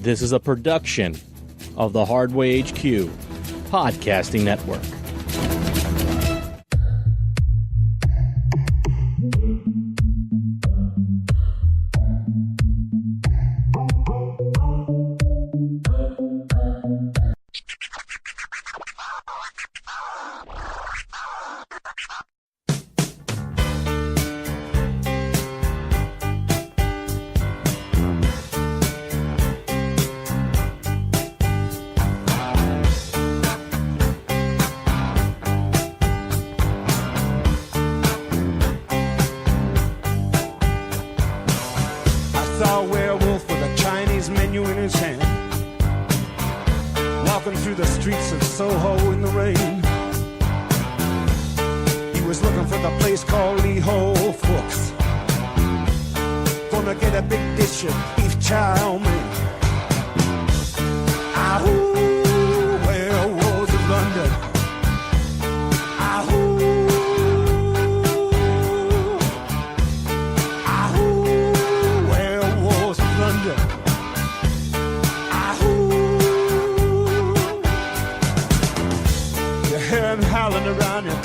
This is a production of the HardwayHQ Podcasting Network.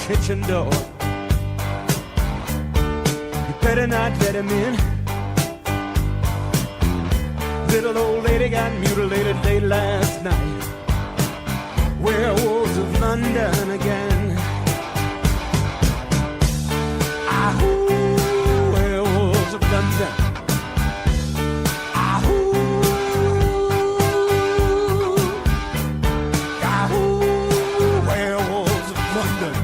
Kitchen door. You better not let him in. Little old lady got mutilated late last night. Werewolves of London again. Ahoo, werewolves of London. Ahoo, ahoo, werewolves of London.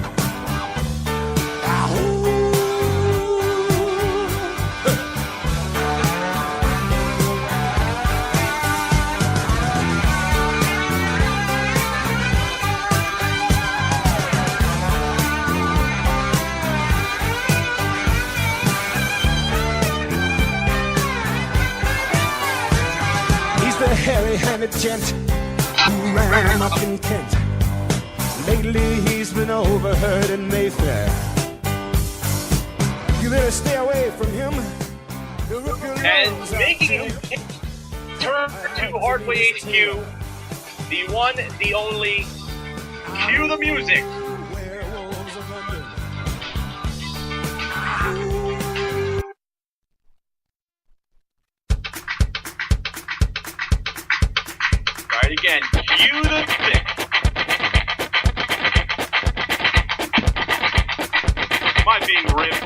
Hairy-handed gent who ran up in Kent. Lately he's been overheard in Mayfair. You better stay away from him. And making him turn to HardwayHQ, the one, the only, cue the music. Again, cue the music. Am I being ripped?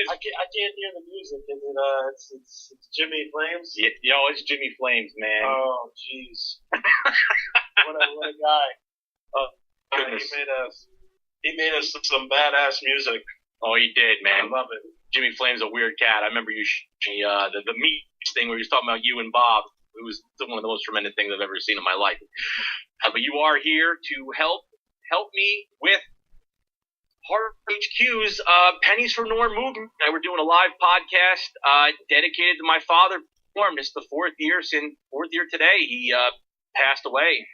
I can't hear the music. Is it, it's Jimmy Flames? Yeah, it's Jimmy Flames, man. Oh, jeez. what a guy. Oh, goodness. He made us some badass music. Oh, he did, man. I love it. Jimmy Flames a weird cat. I remember you the meat thing where he was talking about you and Bob. It was one of the most tremendous things I've ever seen in my life. But you are here to help me with HardwayHQ's Pennies For Norm movement. We're doing a live podcast dedicated to my father, Norm. This is the fourth year today. He passed away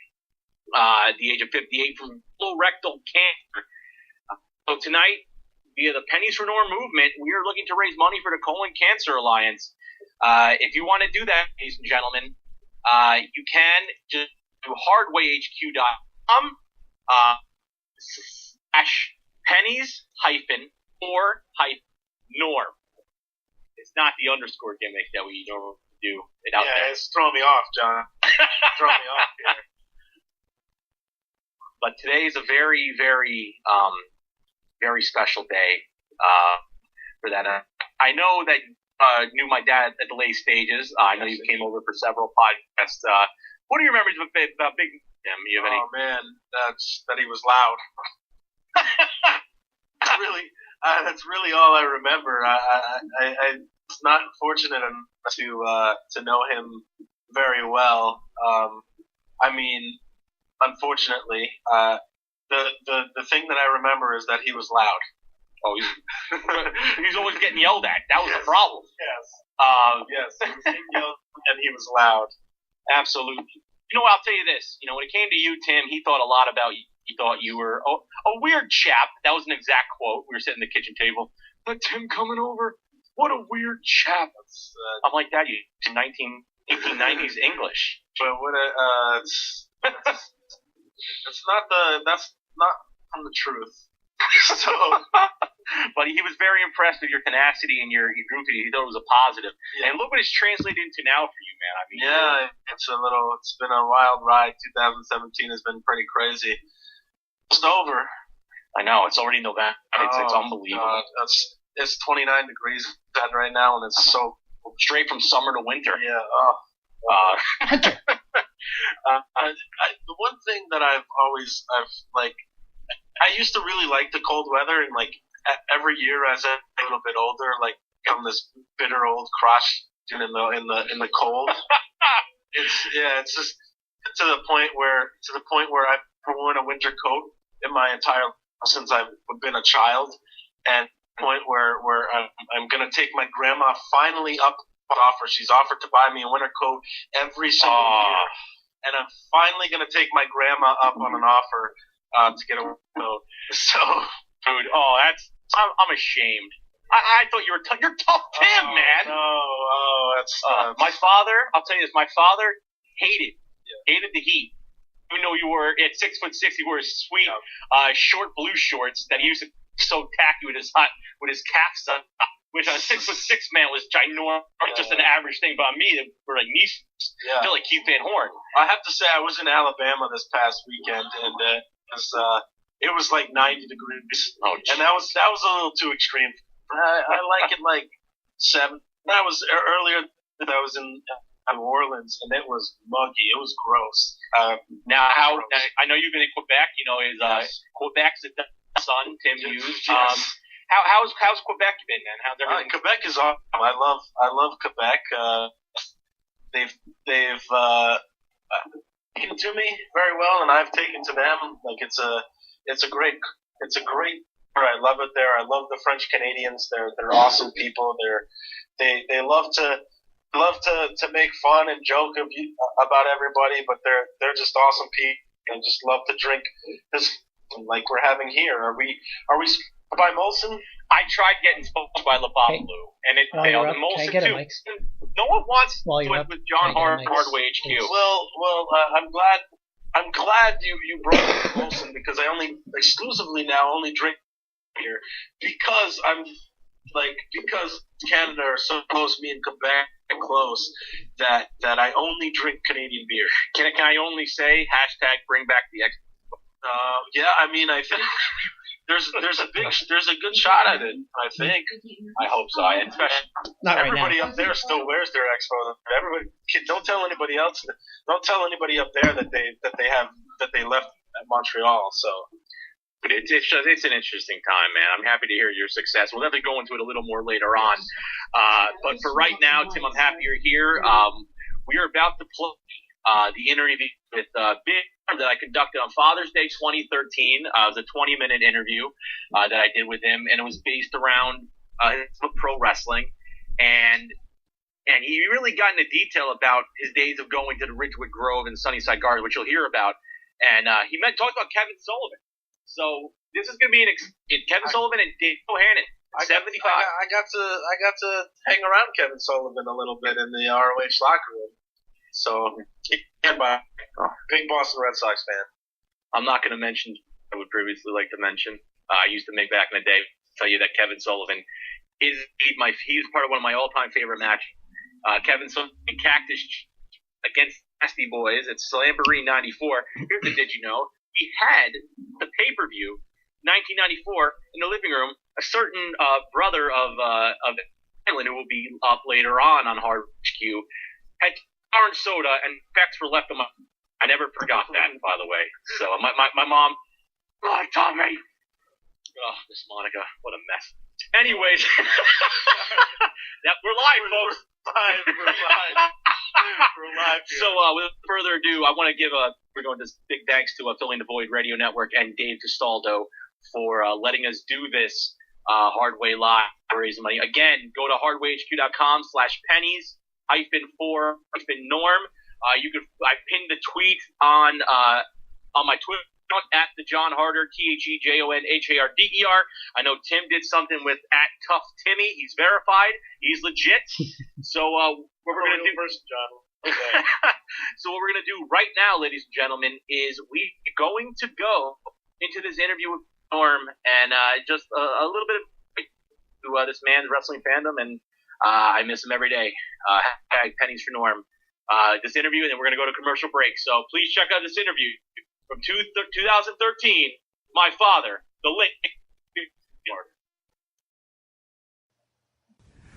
at the age of 58 from colorectal cancer. So tonight, via the Pennies For Norm movement, we are looking to raise money for the Colorectal Cancer Alliance. If you want to do that, ladies and gentlemen, you can just do hardwayhq.com /pennies-for-norm. It's not the underscore gimmick that we normally do it out there. Yeah, it's throwing me off, John. Throwing me off here. But today is a very, very, very special day for that. I know that knew my dad at the late stages. I know you came over for several podcasts. What are your memories about Big Jim? Oh man, that he was loud. That's really all I remember. I not fortunate enough to know him very well. I mean, unfortunately, the thing that I remember is that he was loud. Oh, he's always getting yelled at. That was the problem. Yes. Yes, he was getting yelled and he was loud. Absolutely. You know, I'll tell you this. You know, when it came to you, Tim, he thought a lot about you. He thought you were a weird chap. That was an exact quote. We were sitting at the kitchen table. But Tim coming over, what a weird chap. I'm like, that, you 1890s English. But what that's not from the truth. So, but he was very impressed with your tenacity and your goofy. He thought it was a positive. Yeah. And look what it's translated into now for you, man. I mean, it's been a wild ride. 2017 has been pretty crazy. It's over. I know, it's already November. It's unbelievable. God. It's 29 degrees right now, and it's so straight from summer to winter. Yeah. Hunter. The one thing that I've I used to really like the cold weather, and like every year as I get a little bit older, like become this bitter old crotch in the cold. It's just to the point where I've worn a winter coat in my entire life since I've been a child, and the point where I'm gonna take my grandma finally up on offer. She's offered to buy me a winter coat every single year, and I'm finally gonna take my grandma up on an offer to get a winter coat. So, dude, I'm ashamed. I thought you're tough, Tim, man. No, that's my father. I'll tell you this. My father hated the heat. Even though you were at 6'6", he wore his sweet short blue shorts that he used to so tacky with his calves up, which on a 6'6" man was ginormous, just an average thing. But on me, they were like knees, feel like Keith Van Horn. I have to say, I was in Alabama this past weekend, and it was like 90 degrees, and that was a little too extreme. I like it like 7. That was earlier. I was in New Orleans, and it was muggy. It was gross. Now, I know you've been in Quebec. You know, Quebec's son, Tim Hughes. Yes. How's Quebec been, man? How's everything? Quebec is awesome. I love Quebec. They've taken to me very well, and I've taken to them. Like it's a great. I love it there. I love the French Canadians. They're awesome people. They love to make fun and joke about everybody, but they're just awesome people and just love to drink this like we're having here. Are we by Molson? I tried getting sponsored by La Blue, and it failed. And Molson too. No one wants to do it with Jon Harder, HardwayHQ. Well, I'm glad you brought up Molson because I exclusively now drink here because Canada are so close, me and Quebec are close that I only drink Canadian beer. Can I only say #bring back the X? Yeah, I mean, I think there's a good shot at it. I think. I hope so. Not everybody right now. up there still wears their Expo. Everybody, don't tell anybody else. Don't tell anybody up there that they left at Montreal. So. But it's an interesting time, man. I'm happy to hear your success. We'll definitely go into it a little more later on. But for right now, Tim, I'm happy you're here. We are about to play the interview with Big that I conducted on Father's Day 2013. It was a 20-minute interview that I did with him, and it was based around pro wrestling. And he really got into detail about his days of going to the Ridgewood Grove and Sunnyside Gardens, which you'll hear about. And he talked about Kevin Sullivan. So this is going to be Kevin Sullivan and Dave Bohannon. 75. I got to hang around Kevin Sullivan a little bit in the ROH locker room. So, big Boston Red Sox fan. I'm not going to mention I would previously like to mention. I used to make back in the day tell you that Kevin Sullivan he's part of one of my all-time favorite matches. Kevin Sullivan Cactus against Nasty Boys at Slamboree 94. Here's the did you know? He had the pay-per-view 1994 in the living room. A certain brother of Island, who will be up later on HardwayHQ, had orange soda and effects were left on my. I never forgot that, by the way. So my mom, Tommy, Oh, Miss Monica, what a mess. Anyways, we're live, folks. We're live. So, without further ado, I want to we're doing this big thanks to Filling the Void Radio Network and Dave Castaldo for letting us do this Hardway Live, raising money. Again, go to hardwayhq.com/pennies-for-norm. I pinned the tweet on my Twitter account at the Jon Harder, TheJonHarder. I know Tim did something with at Tough Timmy. He's verified. He's legit. So what we're gonna do, John. Okay. So what we're gonna do right now, ladies and gentlemen, is we're going to go into this interview with Norm and just a little bit to this man's wrestling fandom, and I miss him every day. Pennies for Norm. This interview, and then we're going to go to commercial break. So please check out this interview from 2013. My father, the link.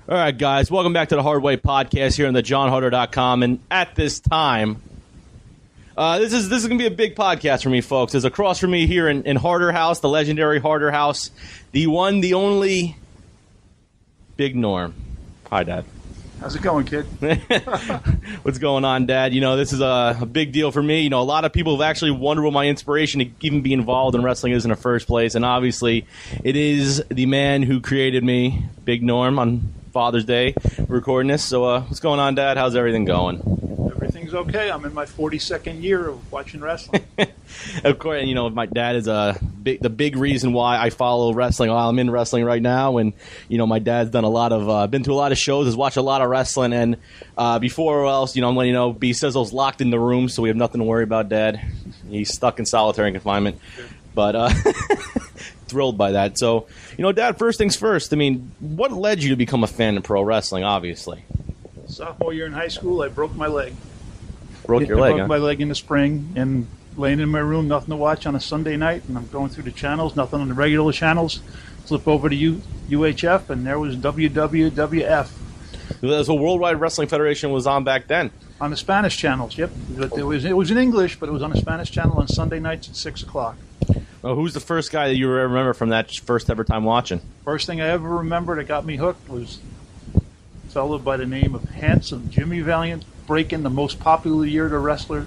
All right, guys, welcome back to the Hardway Podcast here on the JonHarder.com. And at this time, this is going to be a big podcast for me, folks. There's across from me here in Harder House, the legendary Harder House, the one, the only, Big Norm. Hi, Dad. How's it going, kid? What's going on, Dad? You know, this is a big deal for me. You know, a lot of people have actually wondered what my inspiration to even be involved in wrestling is in the first place. And obviously, it is the man who created me, Big Norm, on Father's Day, recording this. So what's going on, Dad? How's everything going? Everything's okay. I'm in my 42nd year of watching wrestling. Of course, and, you know, my dad is the big reason why I follow wrestling. While I'm in wrestling right now, and you know, my dad's done a lot of been to a lot of shows, has watched a lot of wrestling, and before else, you know, I'm letting you know, B Sizzle's locked in the room, so we have nothing to worry about, Dad. He's stuck in solitary confinement, but thrilled by that. So, you know, Dad, first things first. I mean, what led you to become a fan of pro wrestling? Obviously, Sophomore year in high school, I broke my leg. Broke your leg, broke huh? my leg in the spring, and laying in my room, nothing to watch on a Sunday night, and I'm going through the channels, nothing on the regular channels. Flip over to UHF, and there was WWWF. So Worldwide Wrestling Federation was on back then. On the Spanish channels, yep. It was in English, but it was on the Spanish channel on Sunday nights at 6 o'clock. Well, who's the first guy that you remember from that first ever time watching? First thing I ever remember that got me hooked was a fellow by the name of Handsome Jimmy Valiant breaking the most popular wrestler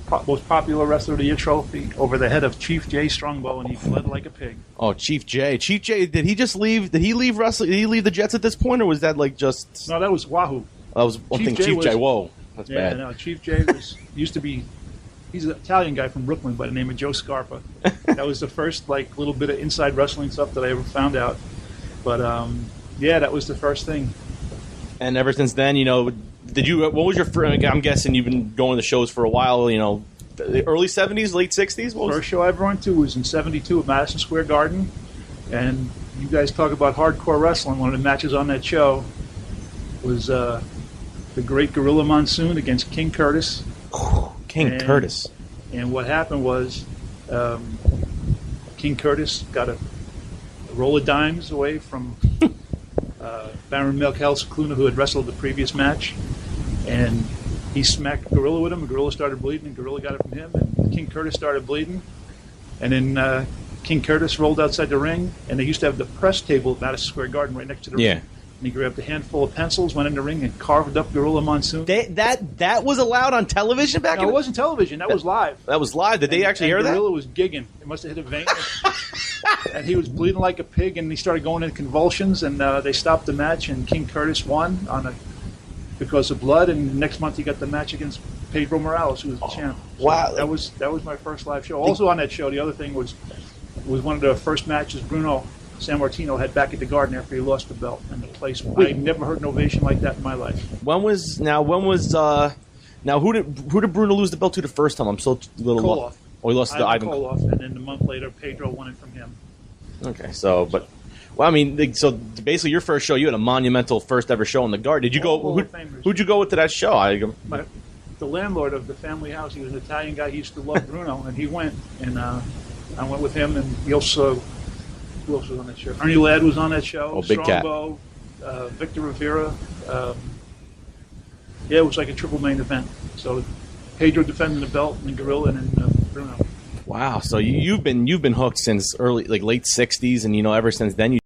of the year trophy over the head of Chief Jay Strongbow, and he bled like a pig. Oh, Chief Jay. Chief Jay, did he just leave? Did he leave wrestling? Did he leave the Jets at this point, or was that like just? No, that was Wahoo. That was one thing. Chief Jay. Whoa, that's bad. No, Chief Jay used to be. He's an Italian guy from Brooklyn by the name of Joe Scarpa. That was the first like little bit of inside wrestling stuff that I ever found out. But yeah, that was the first thing. And ever since then, you know, did you? What was your? I'm guessing you've been going to shows for a while. You know, the early '70s, late '60s. First show I ever went to was in '72 at Madison Square Garden, and you guys talk about hardcore wrestling. One of the matches on that show was the Great Gorilla Monsoon against King Curtis. Curtis. And what happened was King Curtis got a roll of dimes away from Baron Melchel Cicluna, who had wrestled the previous match, and he smacked Gorilla with him, and Gorilla started bleeding, and Gorilla got it from him, and King Curtis started bleeding, and then King Curtis rolled outside the ring, and they used to have the press table at Madison Square Garden right next to the ring. And he grabbed a handful of pencils, went in the ring, and carved up Gorilla Monsoon. That was allowed on television back then? No, it wasn't television. That was live. That was live. Did they actually hear that? Gorilla was gigging. It must have hit a vein. And he was bleeding like a pig, and he started going into convulsions, and they stopped the match, and King Curtis won because of blood, and next month he got the match against Pedro Morales, who was the champ. So wow. That was my first live show. Also on that show, the other thing was one of the first matches Bruno Sammartino had back at the Garden after he lost the belt, and the place. I never heard an ovation like that in my life. Who did Bruno lose the belt to the first time? I'm so little. Koloff. Oh, he lost to Ivan Koloff, and then a month later, Pedro won it from him. Okay, so well, I mean, so basically, your first show, you had a monumental first ever show in the Garden. Did you go? Who'd you go with to that show? The landlord of the family house. He was an Italian guy. He used to love Bruno, and he went, and I went with him, and he also. Who else was on that show? Ernie Ladd was on that show. Oh, Big Strongbow, Victor Rivera. Yeah, it was like a triple main event. So Pedro defending the belt, and Gorilla, and then Bruno. Wow. So you've been hooked since early, like late '60s, and ever since then you